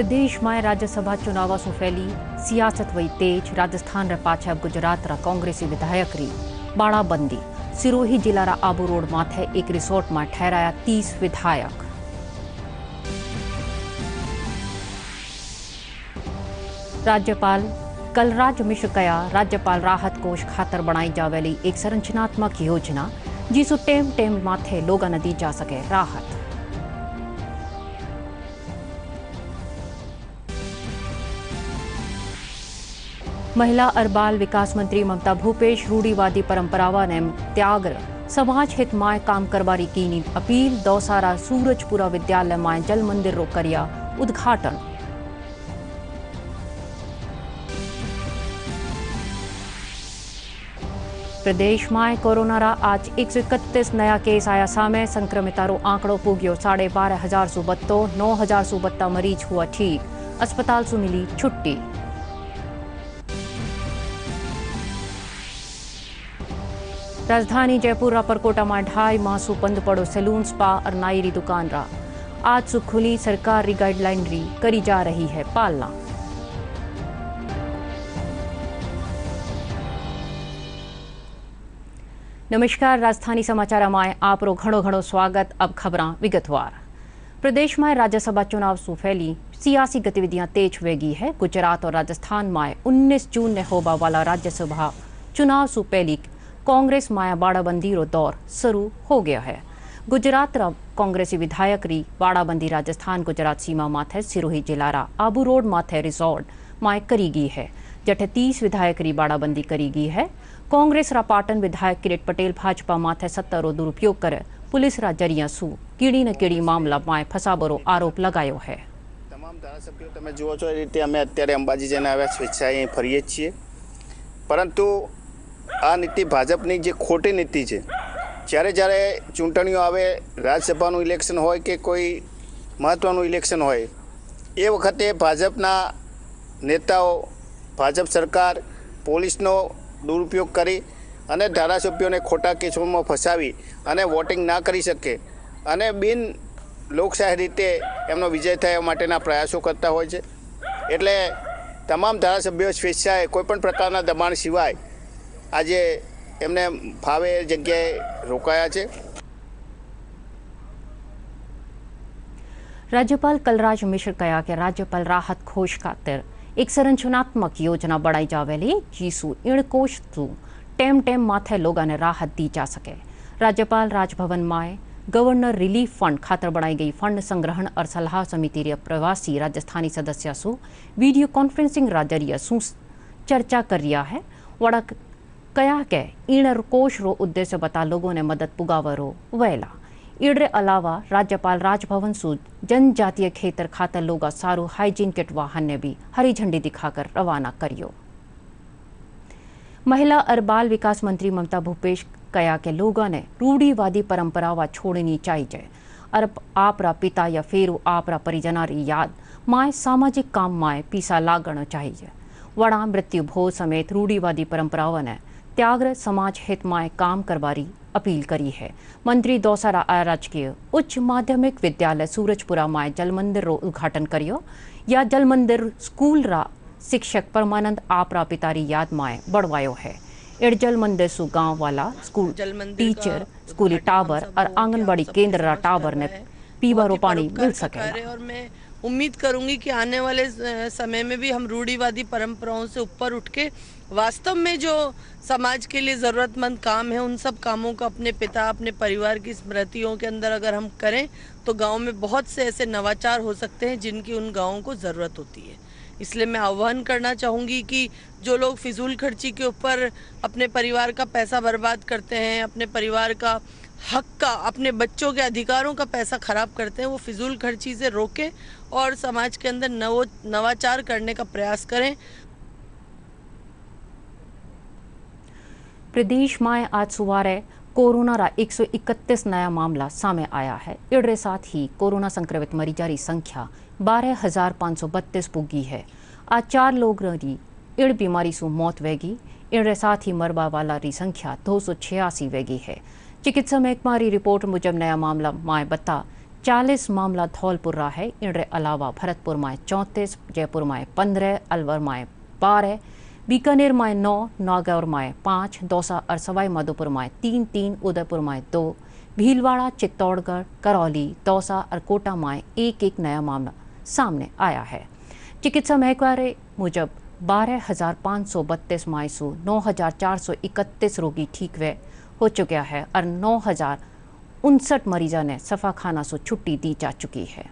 प्रदेश में राज्यसभा चुनाव सु फैली सियासत वही तेज। राजस्थान रे पाछे गुजरात रा कांग्रेसी विधायक री बाड़ाबंदी। सिरोही जिला रा आबू रोड माथे एक रिसोर्ट में ठहराया 30 विधायक। राज्यपाल कलराज मिश्र कया राज्यपाल राहत कोष खातर बनाई जावेली एक संरचनात्मक योजना जिसु टेम टेम माथे लोग न दी जा सके राहत। महिला और बाल विकास मंत्री ममता भूपेश रूढ़ीवादी परंपरावा ने त्याग समाज हित माय काम करवारी की अपील। दौसारा सूरजपुरा विद्यालय माय जल मंदिर रो करिया उद्घाटन। प्रदेश में कोरोना रा आज 131 नया केस आया सामे। संक्रमिता रो आंकड़ो पुग्यो 12,500 सु बत्तो। 9,000 सु बत्ता मरीज हुआ ठीक। अस्पताल सु मिली छुट्टी। राजधानी जयपुर रा परकोटा में 2.5 माह सु बंद पड़ो सैलून स्पा और नाई री दुकान रा। आज सु खुली सरकार री गाइडलाइन री करी जा रही है पालना। नमस्कार, राजधानी समाचार में आपरो घणो घणो स्वागत। अब खबरां विगतवार। प्रदेश में राज्यसभा चुनाव सु फैली सियासी गतिविधियां तेज वेगी है। गुजरात और राजस्थान में 19 जून ने होबा वाला राज्यसभा चुनाव सु पहली कांग्रेस माया बाड़ाबंदी रो दौर शुरू हो गया है। गुजरात रा कांग्रेसी विधायक री बाड़ाबंदी राजस्थान गुजरात सीमा माथे सिरोही जिला रा आबू रोड माथे रिसोर्ट माय करी गई है, जठे 30 विधायक री बाड़ाबंदी करी गई है। कांग्रेस रा पाटन विधायक किरीट पटेल भाजपा माथे सत्ता रो दुरुपयोग करे पुलिस रा जरिया सु कीड़ी न कीड़ी मामला माय फसाबरो आरोप लगायो है। तमाम धारासभ्यो तमे जुओ छो ए रीते अमे अत्यारे अंबाजी जने आव्या स्वेच्छाए फरीए छीए, परंतु आ नीति भाजपनी जे खोटी नीति है। જ્યારે જ્યારે ચૂંટણીઓ આવે, રાજ્યસભાનું ઇલેક્શન હોય કે કોઈ મહત્ત્વનું ઇલેક્શન હોય, એ વખતે ભાજપના નેતાઓ, ભાજપ સરકાર પોલીસનો દુરુપયોગ કરી અને ધારાસભ્યોને ખોટા કેસોમાં ફસાવી અને વોટિંગ ના કરી શકે અને બિન લોકશાહી રીતે એમનો વિજય થાય માટેના પ્રયાસો કરતા હોય છે। એટલે તમામ ધારાસભ્યો સ્વેચ્છાએ કોઈપણ પ્રકારના દબાણ સિવાય આજે એમને ફાવે જગ્યાએ રોકાયા છે। राज्यपाल कलराज मिश्र कया कि राज्यपाल राहत कोष खातिर एक संरचनात्मक योजना बनाई जावेली जिसु इण कोष थ्रू टेम टेम माथे लोगों ने राहत दी जा सके। राज्यपाल राजभवन में गवर्नर रिलीफ फंड खातर बनाई गई फंड संग्रहण और सलाह समिति रे प्रवासी राजस्थानी सदस्य सु वीडियो कॉन्फ्रेंसिंग रा जरिया सु चर्चा कर रिया है। वड़ा कया के इन कोष रो उद्देश्य बता लोगों ने मदद पुगावरो वेला। इडरे अलावा राज्यपाल राजभवन सु जनजातीय खेतर खातर लोगा सारू हाइजीन किट वाहन ने भी हरी झंडी दिखाकर रवाना करियो। महिला और बाल विकास मंत्री ममता भूपेश कया के लोगों ने रूढ़ीवादी परंपरावा छोड़नी चाहिए और आपरा पिता या फेरू आपरा परिजना री याद माए सामाजिक काम माए पीसा लागण चाहिए। वड़ा मृत्यु भोज समेत रूढ़ीवादी परंपराओं ने त्याग समाज हित माय काम करवारी अपील करी है। मंत्री दौसारा राजकीय उच्च माध्यमिक विद्यालय सूरजपुरा माय जल मंदिर रो उद्घाटन करियो। या जल मंदिर स्कूल रा शिक्षक परमानंद आपरा पितारी याद माय बढ़वायो है। इड़ जल मंदिर सु गांव वाला स्कूल टीचर स्कूली टावर और आंगनबाड़ी केंद्र रा टावर ने पीवा रो पानी मिल सके। और मैं उम्मीद करूंगी कि आने वाले समय में भी हम रूढ़ीवादी परंपराओं से ऊपर उठ के वास्तव में जो समाज के लिए ज़रूरतमंद काम है उन सब कामों को अपने पिता, अपने परिवार की स्मृतियों के अंदर अगर हम करें तो गांव में बहुत से ऐसे नवाचार हो सकते हैं जिनकी उन गांवों को ज़रूरत होती है। इसलिए मैं आह्वान करना चाहूँगी कि जो लोग फिजूल खर्ची के ऊपर अपने परिवार का पैसा बर्बाद करते हैं, अपने परिवार का हक का, अपने बच्चों के अधिकारों का पैसा खराब करते हैं, वो फिजूल खर्ची से रोकें और समाज के अंदर नवाचार करने का प्रयास करें। प्रदेश में आज सुवारे कोरोना रा 131 नया मामला सामने आया है। इड़े साथ ही कोरोना संक्रमित मरीजा की संख्या 12,532 पुगी है। आज 4 लोग री इड़ बीमारी सु मौत वेगी। इड़े साथ ही मरबा वाला री संख्या 286 वेगी है। चिकित्सा महकमा री रिपोर्ट मुजब नया मामला माए बता 40 मामला धौलपुर रहा है। इनरे अलावा भरतपुर में 34, जयपुर में 15, अलवर में 12, बीकानेर में 9, नागौर में 5, दौसा और सवाई माधोपुर में 3, उदयपुर में 2, भीलवाड़ा, चित्तौड़गढ़, करौली, दौसा और कोटा में 1 नया मामला सामने आया है। चिकित्सा महकमे मुजब 12,532 में से 9,431 रोगी ठीक वे हो चुके हैं और 9,059 मरीजों ने सफाखाना से छुट्टी दी जा चुकी है।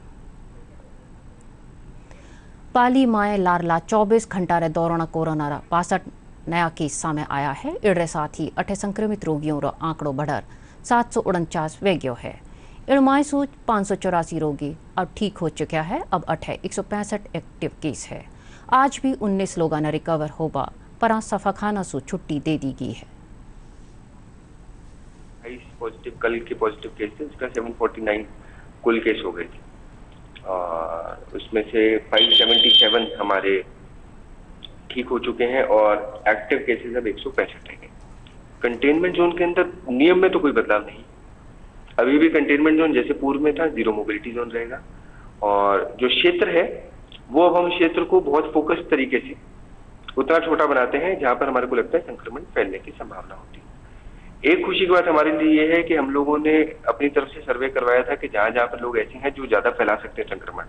पाली में लारला 24 घंटा रे दौरान कोरोना 62 नया केस सामने आया है। इनके साथ ही 8 संक्रमित रोगियों रो आंकड़ो बढ़कर 749 वे गयो है। इनमें से 584 रोगी अब ठीक हो चुका है। अब 165 एक्टिव केस है। आज भी 19 लोगों ने रिकवर होगा पर सफाखाना से छुट्टी दे दी गई है। पॉजिटिव कल के पॉजिटिव केस थे, उसका 749 कुल केस हो गए थे। उसमें से 577 हमारे ठीक हो चुके हैं और एक्टिव केसेस अब 165 हैं। कंटेनमेंट जोन के अंदर नियम में तो कोई बदलाव नहीं। अभी भी कंटेनमेंट जोन जैसे पूर्व में था, जीरो मोबिलिटी जोन रहेगा। और जो क्षेत्र है वो अब हम क्षेत्र को बहुत फोकस तरीके से उतना छोटा बनाते हैं जहां पर हमारे को लगता है संक्रमण फैलने की संभावना होती है। एक खुशी की बात हमारे लिए ये है कि हम लोगों ने अपनी तरफ से सर्वे करवाया था कि जहां जहां पर लोग ऐसे हैं जो ज्यादा फैला सकते हैं संक्रमण,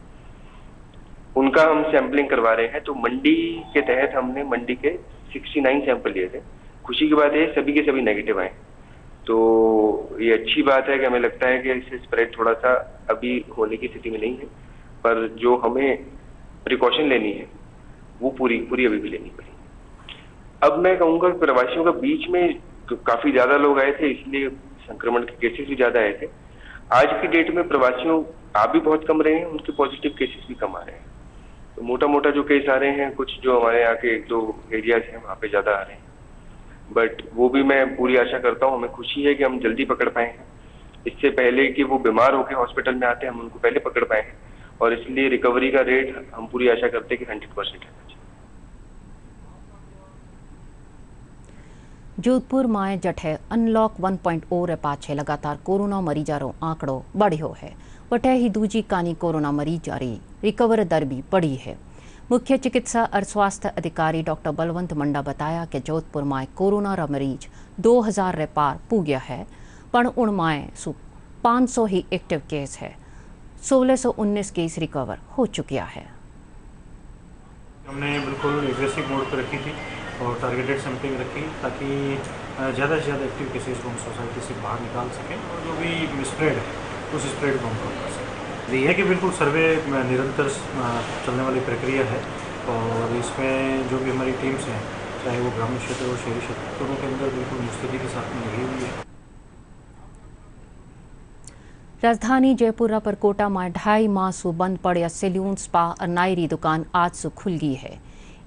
उनका हम सैंपलिंग करवा रहे हैं। तो मंडी के तहत हमने मंडी के 69 सैंपल लिए थे। खुशी की बात है सभी के सभी नेगेटिव आए। तो ये अच्छी बात है कि हमें लगता है कि इससे स्प्रेड थोड़ा सा अभी होने की स्थिति में नहीं है, पर जो हमें प्रिकॉशन लेनी है वो पूरी अभी भी लेनी पड़ेगी। अब मैं कहूँगा प्रवासियों का बीच में काफी ज्यादा लोग आए थे, इसलिए संक्रमण के केसेस भी ज्यादा आए थे। आज की डेट में प्रवासियों आ भी बहुत कम रहे हैं, उनके पॉजिटिव केसेस भी कम आ रहे हैं। तो मोटा जो केस आ रहे हैं, कुछ जो हमारे यहाँ के 1-2 एरियाज हैं वहाँ पे ज्यादा आ रहे हैं, बट वो भी मैं पूरी आशा करता हूँ, हमें खुशी है कि हम जल्दी पकड़ पाए हैं। इससे पहले कि वो बीमार होकर हॉस्पिटल में आते हैं, हम उनको पहले पकड़ पाए हैं और इसलिए रिकवरी का रेट हम पूरी आशा करते हैं कि 100% है। जोधपुर में जठे अनलॉक 1.0 रे पाछे लगातार कोरोना मरीजों आंकड़ो बढ़ियो है। वटे ही दूजी कानी कोरोना मरीज जारी रिकवर दर भी बढ़ी है। मुख्य चिकित्सा और स्वास्थ्य अधिकारी डॉक्टर बलवंत मंडा बताया कि जोधपुर में कोरोना रा मरीज 2000 रे पार पू गया है, पर उनमें 500 ही एक्टिव केस है। 1619 केस रिकवर हो चुका है। हमने बिल्कुल एग्रेसिव मोड पर रखी थी और टारगेटेड सैंपलिंग रखी ताकि ज़्यादा से ज़्यादा एक्टिव केसेस को हम सोसाइटी से बाहर निकाल सकें और जो भी स्प्रेड है उस स्प्रेड को हम कम कर सकें। ये है कि बिल्कुल सर्वे निरंतर चलने वाली प्रक्रिया है और इसमें जो भी हमारी टीम्स हैं, चाहे वो ग्रामीण क्षेत्र और शहरी क्षेत्रों के अंदर, बिल्कुल मुस्तैदी के साथ में लगी हुई है। राजधानी जयपुर पर कोटा में 2.5 माह से बंद पड़े सैलून, स्पा और नाई री दुकान आज से खुल गई है।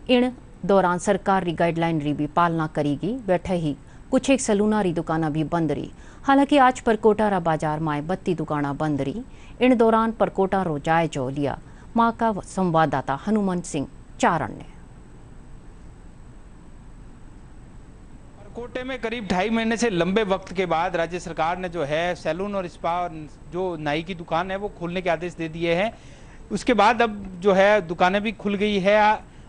इन दौरान सरकार री गाइडलाइन री भी पालना करेगी। बैठे ही कुछ एक सैलूना री दुकाना भी बंद रही। हालांकि आज परकोटा रा बाजार में 32 दुकाना बंद रही। इन दौरान परकोटा रो जायजो लिया मां का संवाददाता हनुमंत सिंह चारण ने। कोटे में करीब 2.5 महीने से लंबे वक्त के बाद राज्य सरकार ने जो है सैलून और स्पा और जो नाई की दुकान है वो खोलने के आदेश दे दिए हैं। उसके बाद अब जो है दुकानें भी खुल गई है।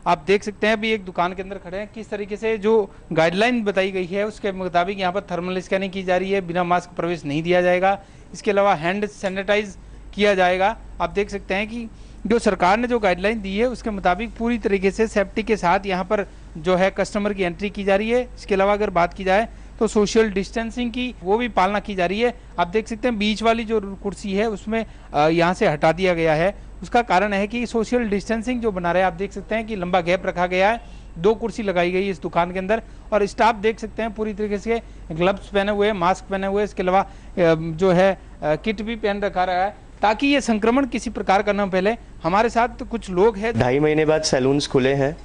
आप देख सकते हैं अभी एक दुकान के अंदर खड़े हैं, किस तरीके से जो गाइडलाइन बताई गई है उसके मुताबिक यहाँ पर थर्मल स्कैनिंग की जा रही है। बिना मास्क प्रवेश नहीं दिया जाएगा। इसके अलावा हैंड सैनिटाइज किया जाएगा। आप देख सकते हैं कि जो सरकार ने जो गाइडलाइन दी है उसके मुताबिक पूरी तरीके से सेफ्टी के साथ यहाँ पर जो है कस्टमर की एंट्री की जा रही है। इसके अलावा अगर बात की जाए तो सोशल डिस्टेंसिंग की वो भी पालना की जा रही है। आप देख सकते हैं बीच वाली जो कुर्सी है उसमें यहाँ से हटा दिया गया है। उसका कारण है कि सोशल डिस्टेंसिंग जो बना रहे हैं। आप देख सकते हैं कि लंबा गैप रखा गया है। 2 कुर्सी लगाई गई इस दुकान के अंदर और स्टाफ देख सकते हैं पूरी तरीके से ग्लव्स पहने हुए, मास्क पहने हुए, इसके अलावा जो है किट भी पहन रखा रहा है ताकि ये संक्रमण किसी प्रकार का न फैले। हमारे साथ तो कुछ लोग हैं। 2.5 महीने बाद सैलून्स खुले हैं।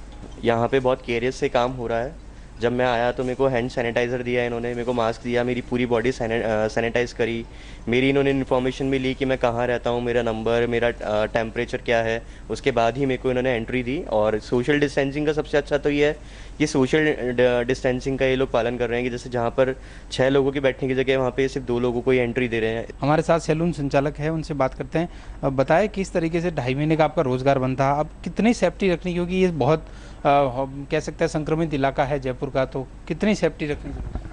यहाँ पे बहुत केयरलेस से काम हो रहा है। जब मैं आया तो मेरे को हैंड सैनिटाइज़र दिया इन्होंने, मेरे को मास्क दिया, मेरी पूरी बॉडी सैनिटाइज़ करी, मेरी इन्होंने इन्फॉर्मेशन भी ली कि मैं कहाँ रहता हूँ, मेरा नंबर, मेरा टेम्परेचर क्या है। उसके बाद ही मेरे को इन्होंने एंट्री दी। और सोशल डिस्टेंसिंग का सबसे अच्छा तो ये है कि सोशल डिस्टेंसिंग का ये लोग पालन कर रहे हैं कि जैसे जहाँ पर 6 लोगों की बैठने की जगह वहाँ पे सिर्फ 2 लोगों को ही एंट्री दे रहे हैं। हमारे साथ सैलून संचालक है, उनसे बात करते हैं। अब बताएं किस तरीके से 2.5 महीने का आपका रोजगार बंद था, अब कितनी सेफ्टी रखनी, क्योंकि ये बहुत कह सकते हैं संक्रमित इलाका है जयपुर का, तो कितनी सेफ्टी रखनी जरूरी है?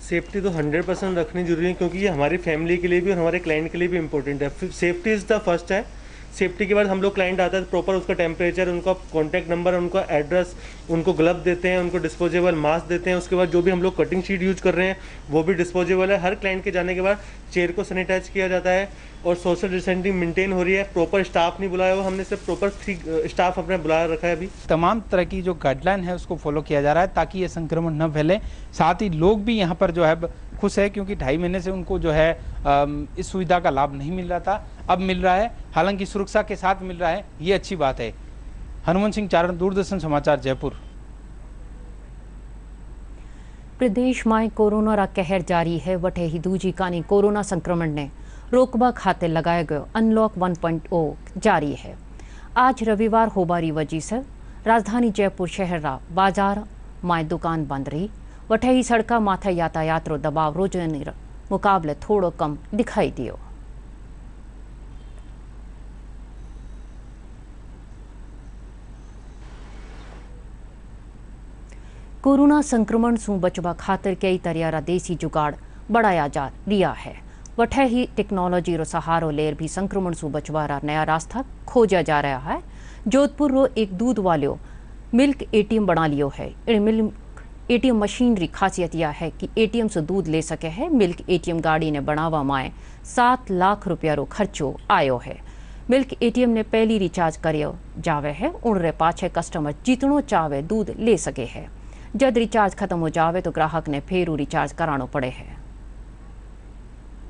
सेफ्टी तो 100% रखनी जरूरी है, क्योंकि ये हमारी फैमिली के लिए भी और हमारे क्लाइंट के लिए भी इम्पोर्टेंट है। सेफ्टी इज़ द फर्स्ट है। सेफ्टी के बाद हम लोग क्लाइंट आता है तो प्रॉपर उसका टेम्परेचर, उनका कॉन्टैक्ट नंबर, उनका एड्रेस, उनको ग्लव देते हैं, उनको डिस्पोजेबल मास्क देते हैं। उसके बाद जो भी हम लोग कटिंग शीट यूज कर रहे हैं वो भी डिस्पोजेबल है। हर क्लाइंट के जाने के बाद चेयर को सैनिटाइज किया जाता है और सोशल डिस्टेंसिंग मेंटेन हो रही है। प्रॉपर स्टाफ नहीं बुलाया हुआ, हमने सिर्फ प्रॉपर 3 स्टाफ अपने बुलाया रखा है। अभी तमाम तरह की जो गाइडलाइन है उसको फॉलो किया जा रहा है ताकि ये संक्रमण न फैले। साथ ही लोग भी यहाँ पर जो है खुश है, क्योंकि 2.5 महीने से उनको जो है इस सुविधा का लाभ नहीं मिल रहा था, अब मिल रहा है, हालांकि सुरक्षा के साथ मिल रहा है, ये अच्छी बात है। हनुमान सिंह चारण, दूरदर्शन समाचार, जयपुर। प्रदेश में कोरोना रा कहर जारी है। वटे ही दूजी कानी कोरोना संक्रमण ने रोकबा खाते लगाया गयो अनलॉक 1.0 जारी है। आज रविवार होबारी वजह से राजधानी जयपुर शहर रा बाजार माए दुकान बंद रही। वटे ही सड़का माथे यातायात रो दबाव रोजानी मुकाबले थोड़ो कम दिखाई दियो। कोरोना संक्रमण से बचवा खातिर कई तरह देसी जुगाड़ बढ़ाया जा रिया है। वठे ही टेक्नोलॉजी रो सहारो लेर भी संक्रमण से बचवा रा नया रास्ता खोजा जा रहा है। जोधपुर रो एक दूध वालो मिल्क एटीएम बना लियो है। मिल्क एटीएम मशीनरी खासियत यह है कि एटीएम से दूध ले सके है। मिल्क एटीएम गाड़ी ने बनावा माए 7 लाख रुपया रो खर्चो आयो है। मिल्क एटीएम ने पहली रिचार्ज करियो जावे है, उनरे पाछे कस्टमर जितनो चावे दूध ले सके है। जब रिचार्ज खत्म हो जावे तो ग्राहक ने फिर रिचार्ज कराना पड़े है।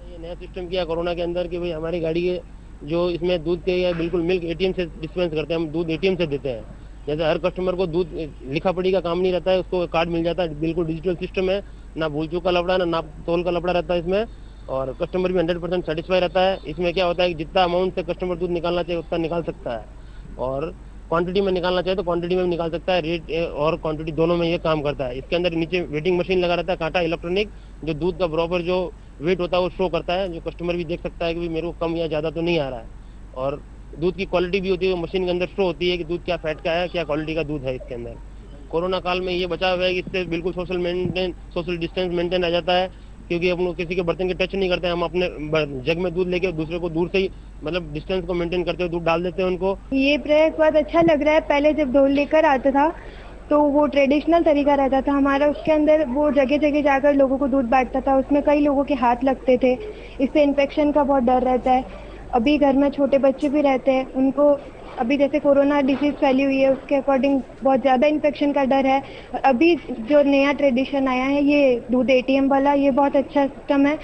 ये नया सिस्टम किया कोरोना के अंदर कि भाई हमारी गाड़ी के जो इसमें दूध के बिल्कुल मिल्क एटीएम से डिस्पेंस करते हैं, हम दूध एटीएम से देते हैं। जैसे हर कस्टमर को दूध लिखा पढ़ी का काम नहीं रहता है, उसको कार्ड मिल जाता है। बिल्कुल डिजिटल सिस्टम है, ना भूल चूक का लफड़ा ना नाप तोल का लफड़ा रहता है इसमें, और कस्टमर भी 100% सेटिस्फाई रहता है। इसमें क्या होता है कि जितना अमाउंट से कस्टमर दूध निकालना चाहिए उतना निकाल सकता है, और क्वांटिटी में निकालना चाहिए तो क्वांटिटी में भी निकाल सकता है। रेट और क्वांटिटी दोनों में ये काम करता है। इसके अंदर नीचे वेटिंग मशीन लगा रहता है, कांटा इलेक्ट्रॉनिक, जो दूध का बराबर जो वेट होता है वो शो करता है, जो कस्टमर भी देख सकता है कि मेरे को कम या ज़्यादा तो नहीं आ रहा है। और दूध की क्वालिटी भी होती है, मशीन के अंदर शो होती है कि दूध क्या फैट का है, क्या क्वालिटी का दूध है इसके अंदर। कोरोना काल में ये बचा हुआ है कि इससे बिल्कुल सोशल डिस्टेंस मेंटेन रह जाता है, क्योंकि हम लोग किसी के बर्तन के टच नहीं करते हैं। हम अपने जग में दूध लेके दूसरे को दूर से ही मतलब डिस्टेंस को मेंटेन करते हुए दूध डाल देते हैं उनको। ये प्रयास बहुत अच्छा लग रहा है। पहले जब ढोल लेकर आता था तो वो ट्रेडिशनल तरीका रहता था हमारा, उसके अंदर वो जगह जगह जाकर लोगों को दूध बांटता था, उसमें कई लोगों के हाथ लगते थे, इससे इन्फेक्शन का बहुत डर रहता है। अभी घर में छोटे बच्चे भी रहते हैं, उनको अभी जैसे कोरोना डिसीज फैली हुई है उसके अकॉर्डिंग बहुत ज़्यादा इन्फेक्शन का डर है। अभी जो नया ट्रेडिशन आया है ये दूध एटीएम वाला, ये बहुत अच्छा सिस्टम है।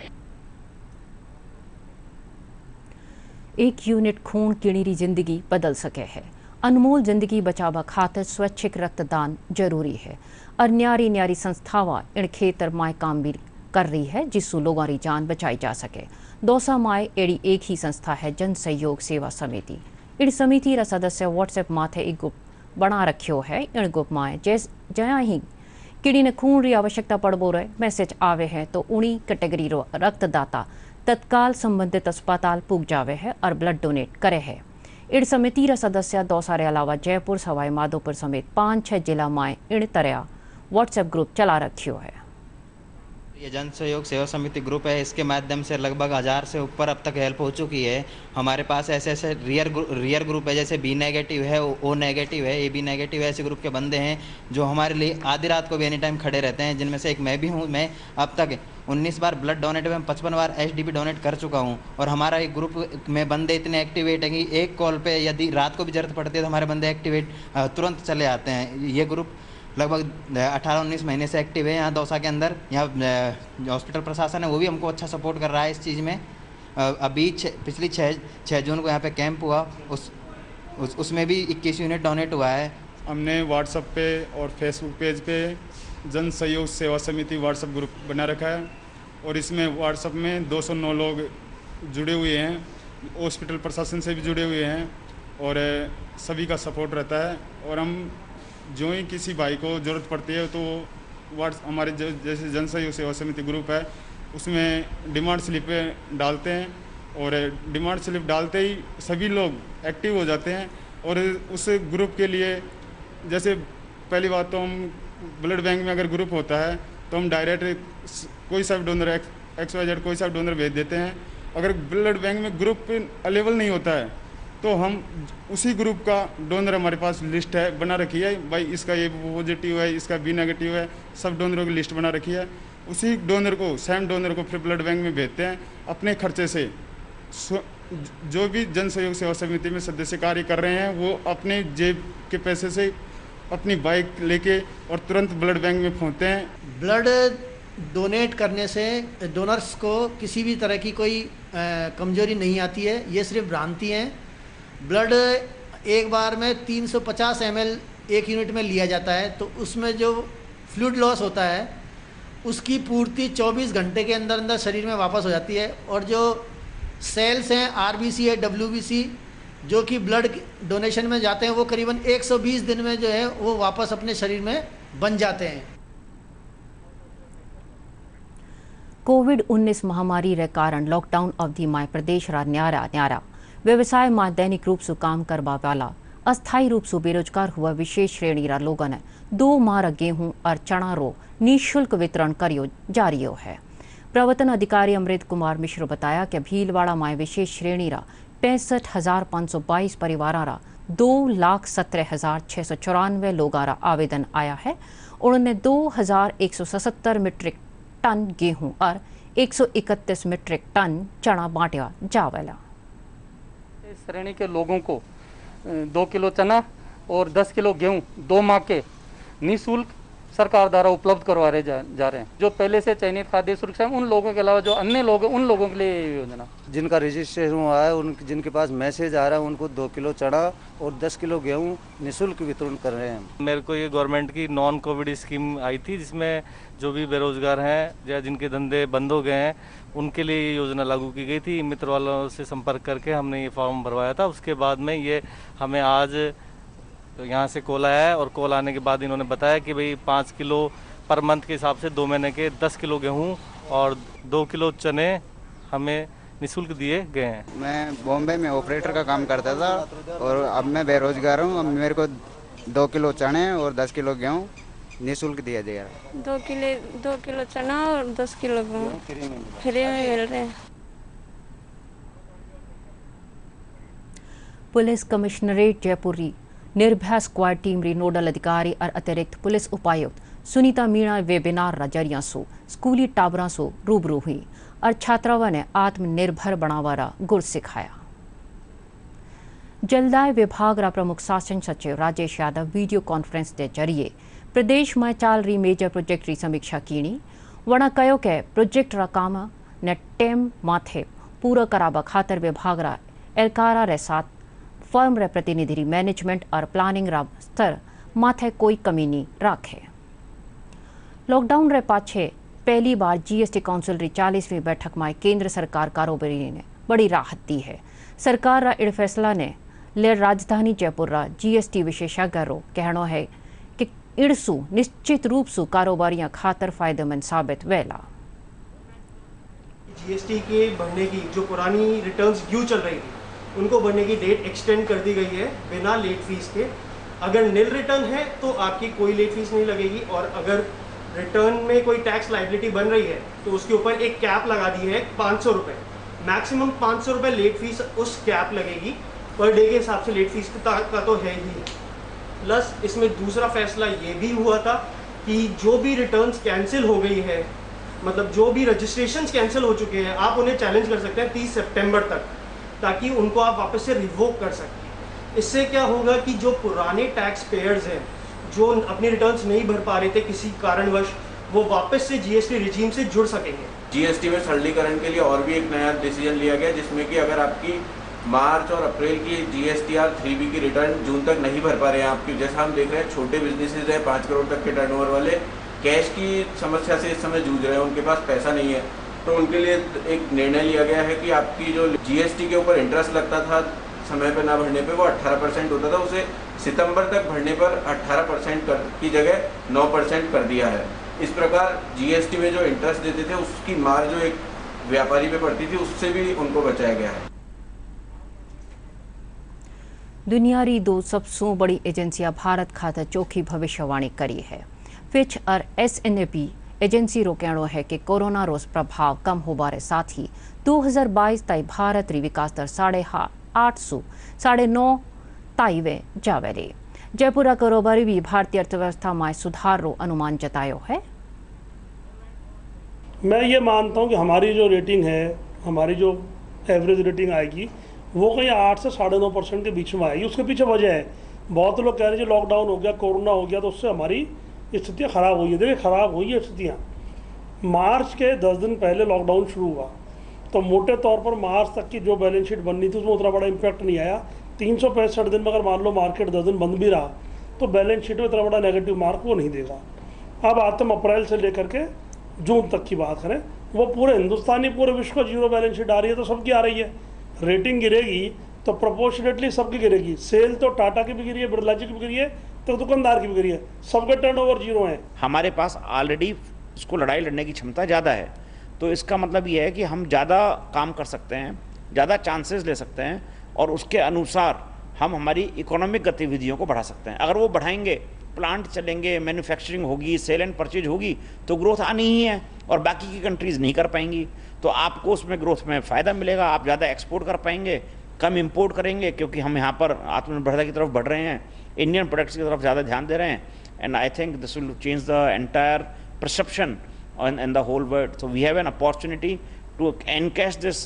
एक यूनिट खून किणीरी जिंदगी बदल सके है। अनमोल जिंदगी बचावा खातिर स्वैच्छिक रक्तदान जरूरी है और न्यारी न्यारी संस्थावां इन खेतर माए काम भी कर रही है जिससे लोगों की जान बचाई जा सके। दौसा माए एड़ी एक ही संस्था है, जन सहयोग सेवा समिति। इन समिति रा सदस्य व्हाट्सएप माथे एक ग्रुप बना रखियो है। इन ग्रुप माए जया ही किड़ी ने खून री आवश्यकता पड़बो रहे मैसेज आवे है तो उन्हीं कैटेगरी रो रक्तदाता तत्काल संबंधित अस्पताल पुग जावे है और ब्लड डोनेट करे है। इड़ समिति रा सदस्य दौसा रे अलावा जयपुर, सवाई माधोपुर समेत 5-6 जिला माए इन तरह व्हाट्सएप ग्रुप चला रखियो है। ये जन सहयोग सेवा समिति ग्रुप है, इसके माध्यम से लगभग 1000 से ऊपर अब तक हेल्प हो चुकी है। हमारे पास ऐसे ऐसे रियर ग्रुप है, जैसे बी नेगेटिव है, ओ नेगेटिव है, AB नेगेटिव है, ऐसे ग्रुप के बंदे हैं जो हमारे लिए आधी रात को भी एनी टाइम खड़े रहते हैं, जिनमें से एक मैं भी हूँ। मैं अब तक 19 बार ब्लड डोनेट में 55 बार HDP डोनेट कर चुका हूँ। और हमारा एक ग्रुप में बंदे इतने एक्टिवेट हैं कि एक कॉल पे यदि रात को भी जरूरत पड़ती है तो हमारे बंदे एक्टिवेट तुरंत चले आते हैं। ये ग्रुप लगभग 18-19 महीने से एक्टिव है यहाँ दौसा के अंदर। यहाँ हॉस्पिटल प्रशासन है वो भी हमको अच्छा सपोर्ट कर रहा है इस चीज़ में। अभी पिछली 6 जून को यहाँ पे कैंप हुआ, उसमें भी 21 यूनिट डोनेट हुआ है। हमने व्हाट्सएप पे और फेसबुक पेज पे जन सहयोग सेवा समिति व्हाट्सएप ग्रुप बना रखा है और इसमें व्हाट्सएप में 209 लोग जुड़े हुए हैं, हॉस्पिटल प्रशासन से भी जुड़े हुए हैं और सभी का सपोर्ट रहता है। और हम जो ही किसी भाई को ज़रूरत पड़ती है तो हमारे जैसे जन सहयोग सेवा समिति ग्रुप है उसमें डिमांड स्लिप डालते हैं और डिमांड स्लिप डालते ही सभी लोग एक्टिव हो जाते हैं। और उस ग्रुप के लिए जैसे पहली बात तो हम ब्लड बैंक में अगर ग्रुप होता है तो हम डायरेक्ट कोई सा डोनर XYZ कोई सा डोनर भेज देते हैं। अगर ब्लड बैंक में ग्रुप अवेलेबल नहीं होता है तो हम उसी ग्रुप का डोनर हमारे पास लिस्ट है बना रखी है, भाई इसका ये पॉजिटिव है, इसका बी नेगेटिव है, सब डोनरों की लिस्ट बना रखी है। उसी डोनर को सेम डोनर को फिर ब्लड बैंक में भेजते हैं अपने खर्चे से। जो भी जन सहयोग सेवा समिति में सदस्य कार्य कर रहे हैं वो अपने जेब के पैसे से अपनी बाइक लेके और तुरंत ब्लड बैंक में पहुँचते हैं। ब्लड डोनेट करने से डोनर्स को किसी भी तरह की कोई कमजोरी नहीं आती है, ये सिर्फ भ्रांति है। ब्लड एक बार में 350 ml एक यूनिट में लिया जाता है तो उसमें जो फ्लूइड लॉस होता है उसकी पूर्ति 24 घंटे के अंदर अंदर शरीर में वापस हो जाती है। और जो सेल्स हैं RBC है WBC जो कि ब्लड डोनेशन में जाते हैं वो करीबन 120 दिन में जो है वो वापस अपने शरीर में बन जाते हैं। कोविड-19 महामारी रे कारण लॉकडाउन अवधि में प्रदेश रा न्यारा व्यवसाय में दैनिक रूप से काम करवा वाला अस्थायी रूप से बेरोजगार हुआ विशेष श्रेणी रा लोगों ने 2 माह गेहूं और चना रो निःशुल्क वितरण करियो जारियो है। प्रवर्तन अधिकारी अमृत कुमार मिश्र बताया कि भीलवाड़ा में विशेष श्रेणी रा 65,522 परिवार रा 2,17,694 लोगों रा आवेदन आया है। उन्होंने 2,177 मीट्रिक टन गेहूं और 131 मीट्रिक टन चना बांटा जावेला। इस श्रेणी के लोगों को 2 किलो चना और 10 किलो गेहूं 2 माह के निःशुल्क सरकार द्वारा उपलब्ध करवाए जा रहे हैं। जो पहले से चयनित खाद्य सुरक्षा उन लोगों के अलावा जो अन्य लोग उन लोगों के लिए ये योजना जिनका रजिस्ट्रेशन हुआ है जिनके पास मैसेज आ रहा है उनको 2 किलो चना और 10 किलो गेहूं निःशुल्क वितरण कर रहे हैं। मेरे को ये गवर्नमेंट की नॉन कोविड स्कीम आई थी जिसमें जो भी बेरोजगार हैं या जिनके धंधे बंद हो गए हैं उनके लिए ये योजना लागू की गई थी। मित्र वालों से संपर्क करके हमने ये फॉर्म भरवाया था। उसके बाद में ये हमें आज यहाँ से कॉल आया है और कॉल आने के बाद इन्होंने बताया कि भाई 5 किलो पर मंथ के हिसाब से 2 महीने के 10 किलो गेहूँ और 2 किलो चने हमें निःशुल्क दिए गए हैं। मैं बॉम्बे में ऑपरेटर का काम करता था और अब मैं बेरोजगार हूँ। अब मेरे को 2 किलो चने और 10 किलो गेहूँ निःशुल्क दिया जाएगा। 2 किलो चना और 10 किलो गेहूँ फ्री में मिल रहे हैं। पुलिस कमिश्नरेट जयपुरी निर्भया स्क्वाड टीम री नोडल अधिकारी और अतिरिक्त पुलिस उपायुक्त सुनीता मीणा वेबिनार रा जरिया सो स्कूली टाबरा सो रूबरू हुई और छात्राओं ने आत्मनिर्भर बनावा रा गुर सिखाया। जलदाय विभाग रा प्रमुख शासन सचिव राजेश यादव वीडियो कॉन्फ्रेंस के जरिए प्रदेश में चाल रही मेजर प्रोजेक्ट री समीक्षा कीनी। वणा कयो के प्रोजेक्ट रा काम ने टेम माथे पूरा कराबा खातर विभाग रा एलकारा रे साथ फर्म रे प्रतिनिधि री मैनेजमेंट और प्लानिंग रा स्तर माथे कोई कमी नहीं राखे। लॉकडाउन रे पाछे पहली बार जीएसटी काउंसिल री 40वीं बैठक में केंद्र सरकार कारोबारी ने बड़ी राहत दी है। सरकार रा इड़ फैसला ने ले राजधानी जयपुर रा जीएसटी विशेषज्ञ रो कहना है कि इड़सू निश्चित रूप से कारोबारियां खातर फायदेमंद साबित वेला। जीएसटी के बढ़ने की जो पुरानी रिटर्न्स ड्यू चल रही थी उनको भरने की डेट एक्सटेंड कर दी गई है बिना लेट फीस के। अगर निल रिटर्न है तो आपकी कोई लेट फीस नहीं लगेगी और अगर रिटर्न में कोई टैक्स लायबिलिटी बन रही है तो उसके ऊपर एक कैप लगा दी है 500 रुपये। मैक्सिमम 500 रुपये लेट फीस उस कैप लगेगी पर डे के हिसाब से। लेट फीस का तो है ही। प्लस इसमें दूसरा फैसला ये भी हुआ था कि जो भी रिटर्न्स कैंसिल हो गई है, मतलब जो भी रजिस्ट्रेशंस कैंसिल हो चुके हैं, आप उन्हें चैलेंज कर सकते हैं 30 सितंबर तक, ताकि उनको आप वापस से रिवोक कर सकें। इससे क्या होगा कि जो पुराने टैक्स पेयर्स हैं जो अपनी रिटर्न्स नहीं भर पा रहे थे किसी कारणवश, वो वापस से जीएसटी रिजीम से जुड़ सकेंगे। जीएसटी में सरलीकरण के लिए और भी एक नया डिसीजन लिया गया जिसमें कि अगर आपकी मार्च और अप्रैल की GSTR 3B की रिटर्न जून तक नहीं भर पा रहे हैं आपकी। जैसा हम देख रहे हैं छोटे बिजनेसेस हैं 5 करोड़ तक के टर्नओवर वाले, कैश की समस्या से इस समय जूझ रहे हैं, उनके पास पैसा नहीं है। तो उनके लिए एक निर्णय लिया गया है कि आपकी जो GST के ऊपर इंटरेस्ट लगता था समय पे ना भरने पे, वो 18% होता था, उसे सितंबर तक भरने पर 18% की जगह 9% कर दिया है। इस प्रकार GST में जो इंटरेस्ट देते थे उसकी मार जो एक व्यापारी पे पड़ती थी उससे भी उनको बचाया गया है। દુનિયાની દો સબસું બડી એજન્સિયા ભારત ખાતે ચોખ્ખી ભવિષ્યવાણી કરી है। फिच और S&P एजेंसी रो कहणो है कि कोरोना रो प्रभाव कम होबारे साथ ही 2022 ताईं भारत री विकास दर 8.5 9.5 ताईं वे जावे रे। जयपुरा कारोबारी भी भारतीय अर्थव्यवस्था में सुधार रो अनुमान जतायो है। मैं ये मानता हूँ कि हमारी जो रेटिंग है, हमारी जो एवरेज रेटिंग आएगी वो कहीं 8 से 9.5% के बीच में आएगी। उसके पीछे वजह है, बहुत लोग कह रहे हैं लॉकडाउन हो गया, कोरोना हो गया, तो उससे हमारी स्थितियाँ ख़राब हुई है। देखिए ख़राब हुई है स्थितियाँ। मार्च के 10 दिन पहले लॉकडाउन शुरू हुआ तो मोटे तौर पर मार्च तक की जो बैलेंस शीट बननी थी उसमें उतना बड़ा इम्पैक्ट नहीं आया। 365 दिन में अगर मान लो मार्केट 10 दिन बंद भी रहा तो बैलेंस शीट में इतना बड़ा नेगेटिव मार्क वो नहीं देगा। अब आते हम अप्रैल से लेकर के जून तक की बात करें, वो पूरे हिंदुस्तानी पूरे विश्व को जीरो बैलेंस शीट आ रही है, तो सबकी आ रही है। रेटिंग गिरेगी तो प्रोपोर्शनेटली सबकी गिरेगी। सेल तो टाटा की भी गिरी है, बिरला जी की भी गिरी है, तो दुकानदार की भी गिरी है, सबके टर्नओवर जीरो हैं। हमारे पास ऑलरेडी इसको लड़ाई लड़ने की क्षमता ज़्यादा है, तो इसका मतलब ये है कि हम ज़्यादा काम कर सकते हैं, ज़्यादा चांसेस ले सकते हैं और उसके अनुसार हम हमारी इकोनॉमिक गतिविधियों को बढ़ा सकते हैं। अगर वो बढ़ाएंगे, प्लांट चलेंगे, मैन्युफैक्चरिंग होगी, सेल एंड परचेज होगी, तो ग्रोथ आनी ही है और बाकी की कंट्रीज़ नहीं कर पाएंगी। तो आपको उसमें ग्रोथ में फ़ायदा मिलेगा, आप ज़्यादा एक्सपोर्ट कर पाएंगे, कम इंपोर्ट करेंगे, क्योंकि हम यहाँ पर आत्मनिर्भरता की तरफ बढ़ रहे हैं, इंडियन प्रोडक्ट्स की तरफ ज़्यादा ध्यान दे रहे हैं। And I think this will change the entire perception in the whole world. So we have an opportunity to encash this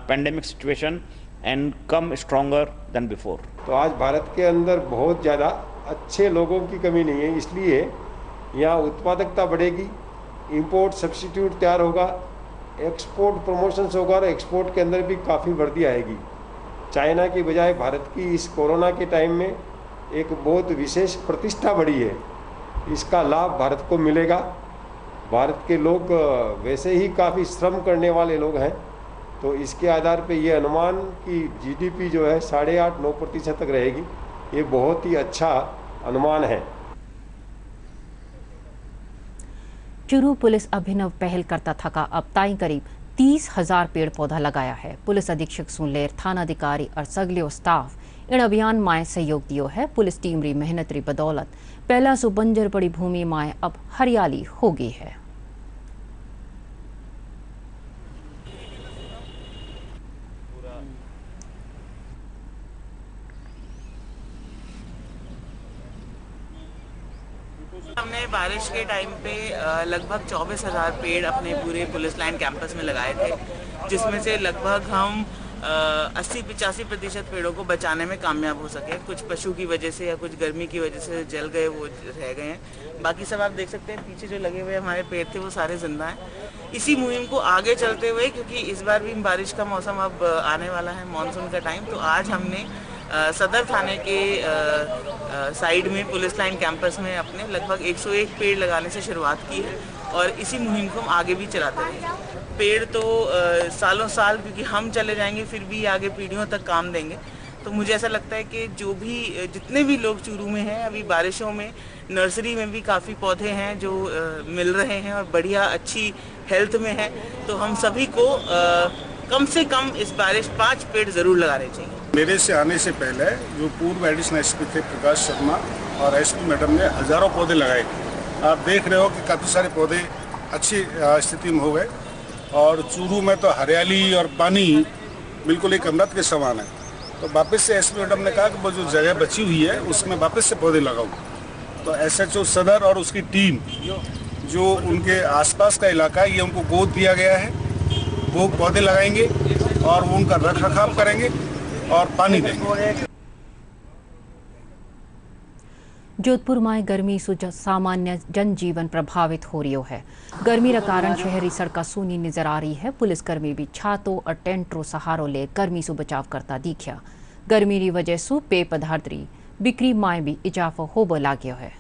pandemic situation and come stronger than before. तो आज भारत के अंदर बहुत ज़्यादा अच्छे लोगों की कमी नहीं है, इसलिए यहाँ उत्पादकता बढ़ेगी, इंपोर्ट सब्स्टिट्यूट तैयार होगा, एक्सपोर्ट प्रमोशंस होगा और एक्सपोर्ट के अंदर भी काफ़ी वृद्धि आएगी। चाइना की बजाय भारत की इस कोरोना के टाइम में एक बहुत विशेष प्रतिष्ठा बढ़ी है, इसका लाभ भारत को मिलेगा। भारत के लोग वैसे ही काफ़ी श्रम करने वाले लोग हैं, तो इसके आधार पे ये अनुमान कि GDP जो है 8.5-9% तक रहेगी, ये बहुत ही अच्छा अनुमान है। चूरू पुलिस अभिनव पहल करता थका अब ताईं करीब 30,000 पेड़ पौधा लगाया है। पुलिस अधीक्षक सुनलेर, थानाधिकारी और सगलियो स्टाफ इन अभियान माए सहयोग दियो है। पुलिस टीम री मेहनत री बदौलत पहला सो बंजर पड़ी भूमि माए अब हरियाली हो गई है। हमने बारिश के टाइम पे लगभग 24,000 पेड़ अपने पूरे पुलिस लाइन कैंपस में लगाए थे, जिसमें से लगभग हम 80-85% पेड़ों को बचाने में कामयाब हो सके। कुछ पशु की वजह से या कुछ गर्मी की वजह से जल गए, वो रह गए हैं। बाकी सब आप देख सकते हैं पीछे जो लगे हुए हमारे पेड़ थे वो सारे जिंदा हैं। इसी मुहिम को आगे चलते हुए, क्योंकि इस बार भी बारिश का मौसम अब आने वाला है, मानसून का टाइम, तो आज हमने सदर थाने के साइड में पुलिस लाइन कैंपस में अपने लगभग 101 पेड़ लगाने से शुरुआत की है और इसी मुहिम को हम आगे भी चलाते रहेंगे। पेड़ तो सालों साल, क्योंकि हम चले जाएंगे फिर भी आगे पीढ़ियों तक काम देंगे। तो मुझे ऐसा लगता है कि जितने भी लोग चूरू में हैं, अभी बारिशों में नर्सरी में भी काफ़ी पौधे हैं जो मिल रहे हैं और बढ़िया अच्छी हेल्थ में है, तो हम सभी को कम से कम इस बारिश 5 पेड़ ज़रूर लगाने चाहिए। मेरे से आने से पहले जो पूर्व एडिशनल SP थे प्रकाश शर्मा और SP मैडम ने हज़ारों पौधे लगाए। आप देख रहे हो कि काफ़ी सारे पौधे अच्छी स्थिति में हो गए और चूरू में तो हरियाली और पानी बिल्कुल एक अमृत के समान है। तो वापस से SP मैडम ने कहा कि वो जो जगह बची हुई है उसमें वापस से पौधे लगाओ। तो SHO सदर और उसकी टीम जो उनके आसपास का इलाका है, ये उनको गोद दिया गया है, वो पौधे लगाएंगे और वो उनका रख रखाव करेंगे और पानी देंगे। जोधपुर में गर्मी से सामान्य जनजीवन प्रभावित हो रही है। गर्मी के कारण शहरी सड़क सूनी नजर आ रही है। पुलिसकर्मी भी छातों और टेंटों सहारो ले गर्मी से बचाव करता दिखा। गर्मी की वजह से पेय पदार्थ की बिक्री में भी इजाफो होबो लाग्यो है।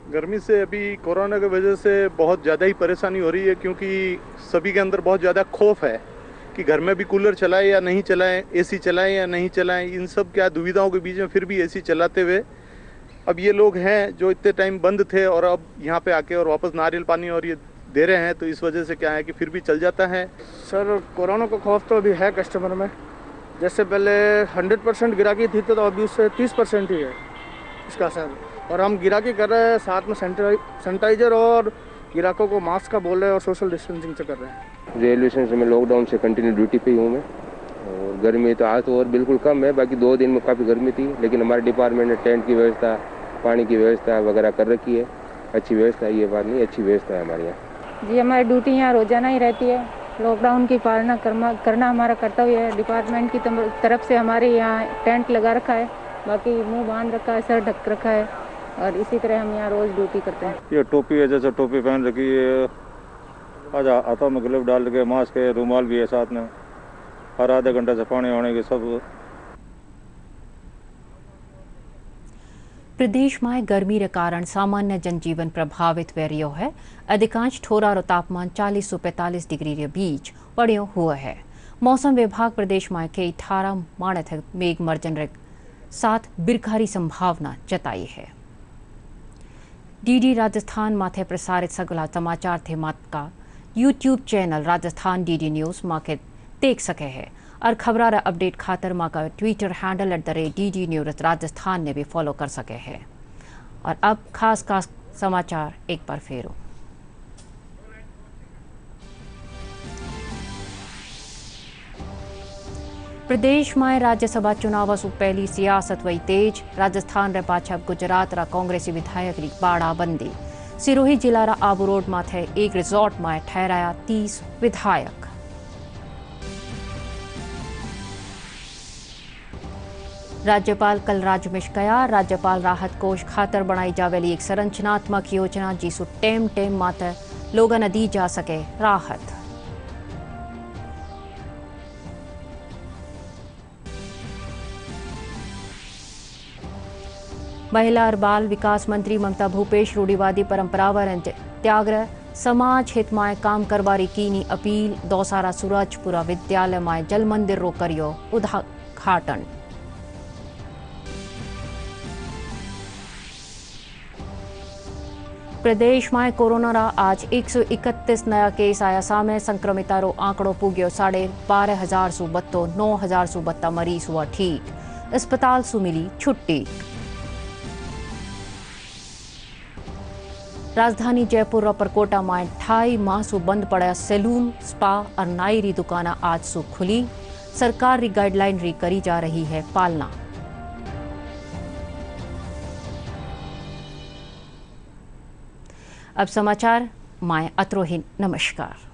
गर्मी से अभी कोरोना की वजह से बहुत ज़्यादा ही परेशानी हो रही है, क्योंकि सभी के अंदर बहुत ज़्यादा खौफ है कि घर में भी कूलर चलाएं या नहीं चलाएं, एसी चलाएं या नहीं चलाएं। इन सब क्या दुविधाओं के बीच में फिर भी एसी चलाते हुए अब ये लोग हैं जो इतने टाइम बंद थे और अब यहाँ पे आके और वापस नारियल पानी और ये दे रहे हैं, तो इस वजह से क्या है कि फिर भी चल जाता है। सर, कोरोना का खौफ तो अभी है कस्टमर में। जैसे पहले 100% गिराकी थी तो अभी उससे 30% ही है इसका असर। और हम गिराकी कर रहे हैं, साथ में सैनिटाइजर और गिराकों को मास्क का बोल रहे हैं और सोशल डिस्टेंसिंग से कर रहे हैं। रेलवे स्टेशन में लॉकडाउन से कंटिन्यू ड्यूटी पे ही हूँ मैं। और गर्मी तो आज तो और बिल्कुल कम है, बाकी 2 दिन में काफ़ी गर्मी थी, लेकिन हमारे डिपार्टमेंट ने टेंट की व्यवस्था, पानी की व्यवस्था वगैरह कर रखी है। अच्छी व्यवस्था है, ये बात नहीं, अच्छी व्यवस्था है हमारे यहाँ। जी, हमारी ड्यूटी यहाँ रोजाना ही रहती है। लॉकडाउन की पालना करना हमारा कर्तव्य है। डिपार्टमेंट की तरफ से हमारे यहाँ टेंट लगा रखा है, बाकी मुंह बांध रखा है, सर ढक रखा है, और इसी तरह हम यहाँ रोज ड्यूटी करते हैं। ये टोपी है, जैसे टोपी पहन रखी है, आज हाथों में ग्लव डाल के, मास्क है, रुमाल भी है साथ में, हर आधे घंटे से पानी होने के सब। प्रदेश में गर्मी के कारण सामान्य जनजीवन प्रभावित हो रही है। अधिकांश ठोरा और तापमान 40 से 45 डिग्री के बीच पड़ियो हुआ है। मौसम विभाग प्रदेश में कई 18 माणे थे मेघ मर्जन रे साथ बिरखारी संभावना जताई है। डीडी राजस्थान माथे प्रसारित सगला समाचार थे मात का YouTube channel Rajasthan DD news माँ के देख सके है। और खबरार अपडेट खातर माँ का Twitter handle @DD news Rajasthan ने भी फॉलो कर सके हैं। और अब खास समाचार एक बार फेरो। प्रदेश में राज्यसभा चुनाव से पहली सियासत वही तेज। राजस्थान रे पाछा गुजरात रा कांग्रेसी विधायक री बाड़ा बंदी। सिरोही जिला रा आबू रोड माथे एक रिजॉर्ट में ठहराया 30 विधायक। राज्यपाल कलराज मिश्र राज्यपाल राहत कोष खातर बनाई जावेली एक संरचनात्मक योजना जिसु टेम मात्र लोगन दी जा सके राहत। महिला और बाल विकास मंत्री ममता भूपेश रूढ़िवादी परंपरावर त्याग्रह समाज हित में काम करवारी कीनी अपील। दौसारा सूरजपुरा विद्यालय में जल मंदिर रो करियो उद्घाटन। प्रदेश में कोरोना रा आज 131 नया केस आया सामने। संक्रमिता रो आंकड़ो पुग्यो 12,500 सु बत्तो 9,000 सु बत्ता मरीज हुआ ठीक। अस्पताल सु मिली छुट्टी। राजधानी जयपुर और परकोटा में 2.5 माह सु बंद पड़ा सैलून, स्पा और नाई री दुकाना आज सु खुली। सरकार री गाइडलाइन री करी जा रही है पालना। अब समाचार माय अत्रोहिन। नमस्कार।